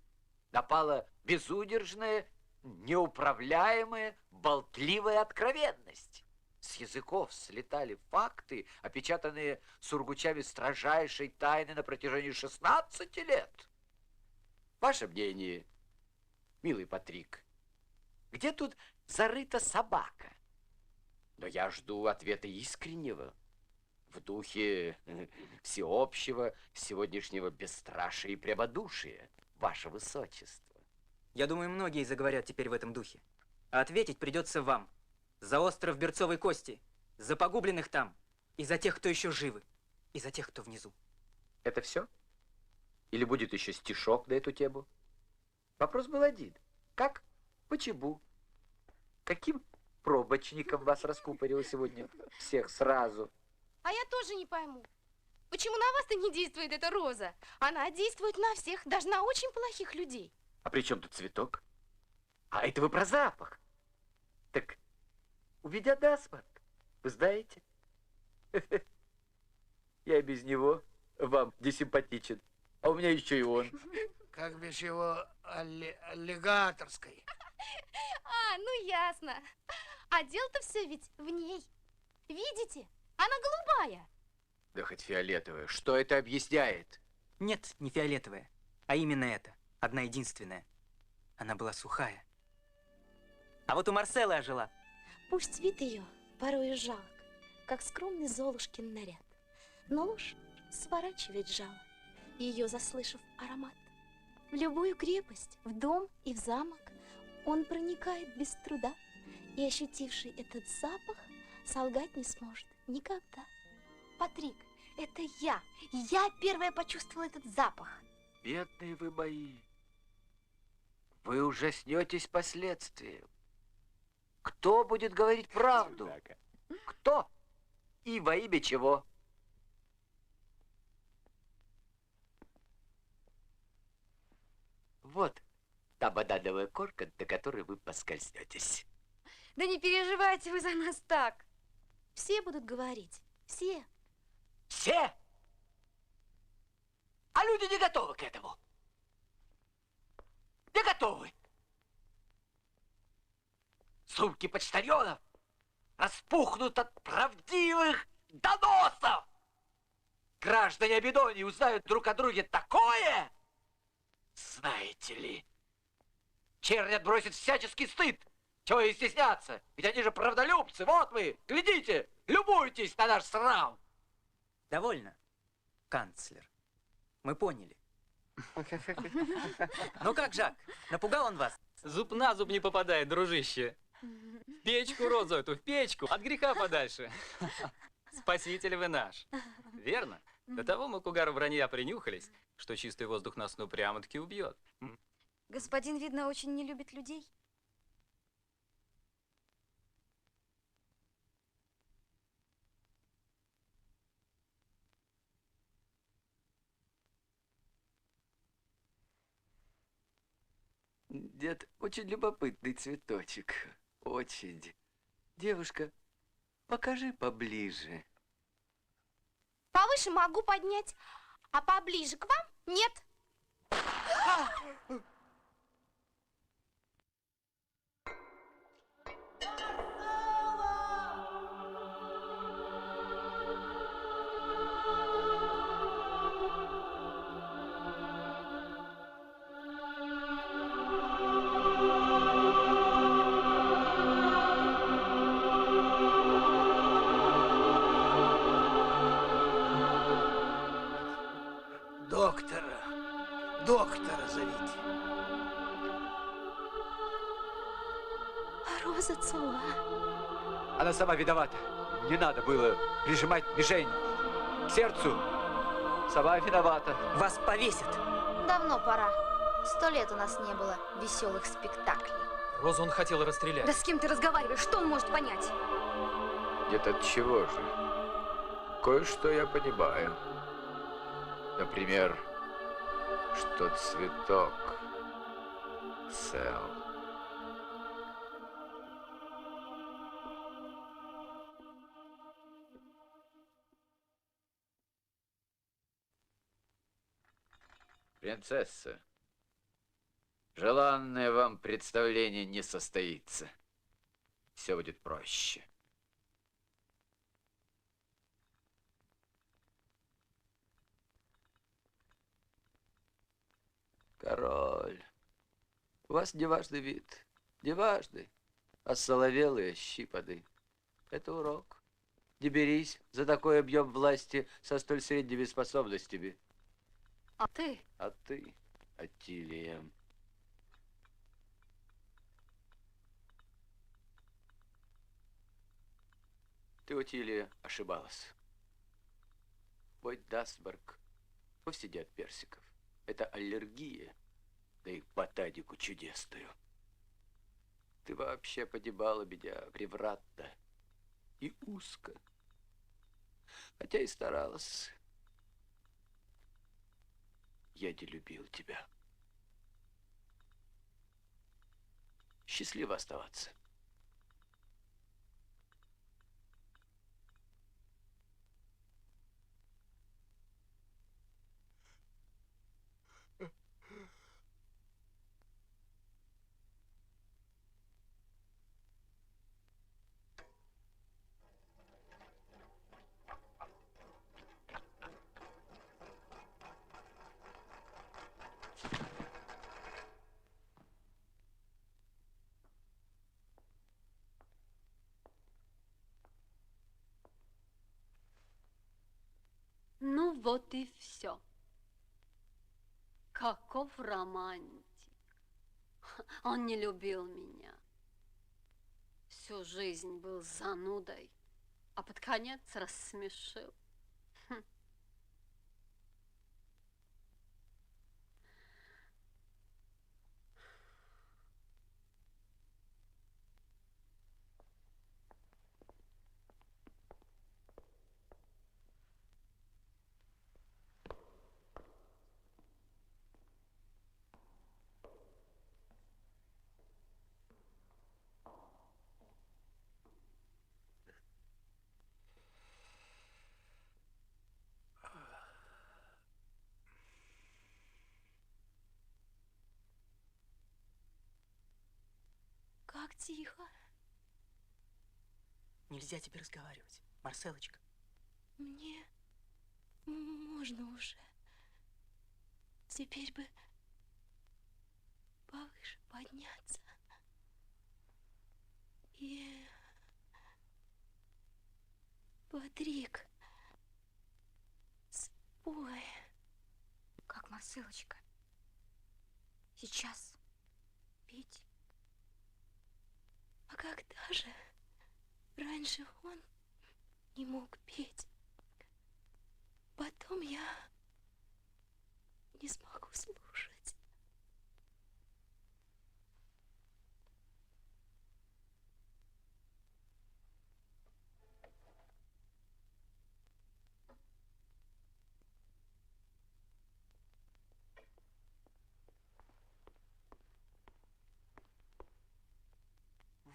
напала безудержная, неуправляемая, болтливая откровенность. С языков слетали факты, опечатанные сургучами строжайшей тайны на протяжении 16 лет. Ваше мнение, милый Патрик, где тут зарыта собака? Но я жду ответа искреннего, в духе всеобщего сегодняшнего бесстрашия и прямодушия, ваше высочество. Я думаю, многие заговорят теперь в этом духе. А ответить придется вам. За остров Берцовой Кости, за погубленных там, и за тех, кто еще живы, и за тех, кто внизу. Это все? Или будет еще стишок на эту тему? Вопрос был один. Как? Почему? Каким пробочником вас раскупорило сегодня всех сразу? А я тоже не пойму, почему на вас-то не действует эта роза? Она действует на всех, даже на очень плохих людей. А при чем тут цветок? А это вы про запах. Так у меня насморк, вы знаете? Я без него вам не симпатичен, а у меня еще и он. Как бишь его аллигаторской. А, ну ясно. А дело-то все ведь в ней. Видите? Она голубая. Да хоть фиолетовая. Что это объясняет? Нет, не фиолетовая, а именно это. Одна единственная. Она была сухая. А вот у Марселы ожила. Пусть вид ее порой и жалок, как скромный Золушкин наряд. Но ложь сворачивает жало, ее заслышав аромат. В любую крепость, в дом и в замок он проникает без труда, и, ощутивший этот запах, солгать не сможет никогда. Патрик, это я. Я первая почувствовала этот запах. Бедные вы мои. Вы ужаснетесь последствиям. Кто будет говорить правду? Кто? И во имя чего? Вот та банановая корка, до которой вы поскользнетесь. Да не переживайте вы за нас так. Все будут говорить. Все. Все? А люди не готовы к этому. Не готовы. Сумки почтальонов распухнут от правдивых доносов. Граждане Абидонии узнают друг о друге такое, знаете ли. Чернь отбросит всяческий стыд. Чего и стесняться? Ведь они же правдолюбцы. Вот вы, глядите, любуйтесь на наш срам. Довольно, канцлер. Мы поняли. Ну как, Жак, напугал он вас? Зуб на зуб не попадает, дружище. В печку розу эту, в печку, от греха подальше. Спаситель вы наш. Верно? До того мы к угару вранья принюхались, что чистый воздух нас ну прямо-таки убьет. Господин, видно, очень не любит людей. Дед, очень любопытный цветочек. Очень. Девушка, покажи поближе. Повыше могу поднять, а поближе к вам нет. Доктора зовите. Роза цела. Она сама виновата. Не надо было прижимать мишень к сердцу. Сама виновата. Вас повесят. Давно пора. 100 лет у нас не было веселых спектаклей. Розу он хотел расстрелять. Да с кем ты разговариваешь? Что он может понять? Нет, от чего же? Кое-что я понимаю. Например, что цветок цел. Принцесса, желанное вам представление не состоится. Все будет проще. Король, у вас неважный вид. Неважный, а соловелый, щипады. Это урок. Не берись за такой объем власти со столь средними способностями. А ты? А ты, Аттилия. Ты, Аттилия, ошибалась. Мой Дасберг вовсе не от персиков. Это аллергия, да и ботанику чудесную. Ты вообще подебала меня превратно и узко, хотя и старалась. Я не любил тебя. Счастливо оставаться. Ну вот и все. Каков романтик. Он не любил меня. Всю жизнь был занудой, а под конец рассмешил. Как тихо. Нельзя тебе разговаривать, Марселочка. Мне можно уже. Теперь бы повыше подняться. И... Патрик, спой. Как Марселочка. Сейчас петь. А когда же раньше он не мог петь? потом я не смогу слушать.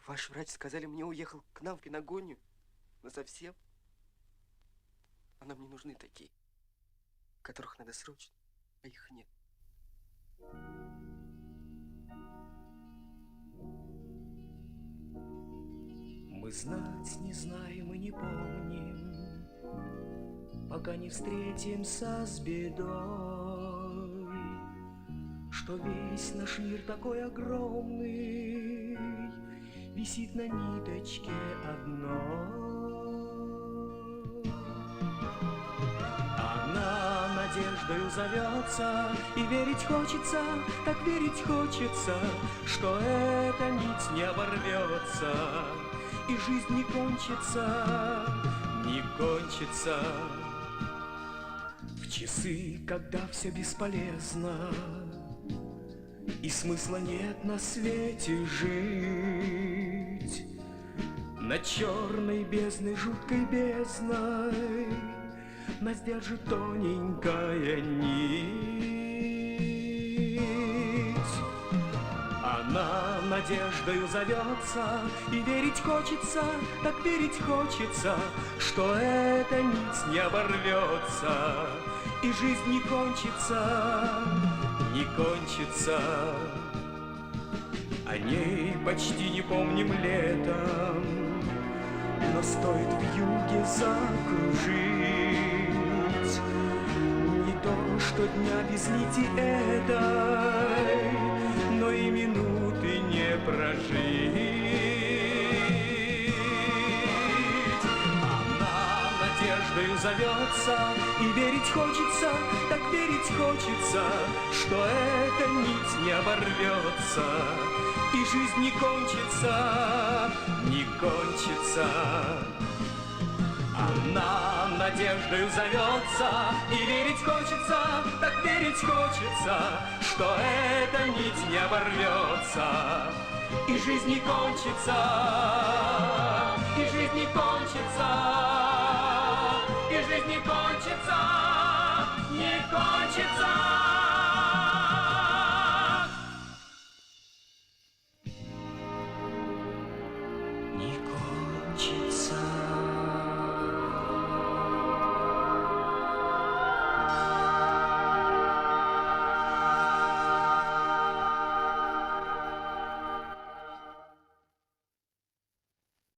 Ваш врач сказали, мне уехал к нам в Пенагонию. Насовсем. А нам не нужны такие, которых надо срочно, а их нет. Мы знать не знаем и не помним, пока не встретимся с бедой, что весь наш мир такой огромный висит на ниточке одной. Она надеждою зовется, и верить хочется, так верить хочется, что эта нить не оборвется, и жизнь не кончится, не кончится. В часы, когда все бесполезно, и смысла нет на свете жить, над черной бездной, жуткой бездной нас держит тоненькая нить. Она надеждою зовется, и верить хочется, так верить хочется, что эта нить не оборвется, и жизнь не кончится, не кончится. О ней почти не помним летом, но стоит вьюге закружить, не то что дня без нити этой, но и минуты не прожить. Она надеждою зовется, и верить хочется, так верить хочется, что эта нить не оборвется, и жизнь не кончится, не кончится. Она надеждою зовется, и верить хочется, так верить хочется, что эта нить не оборвется, и жизнь не кончится, и жизнь не кончится, и жизнь не кончится, не кончится.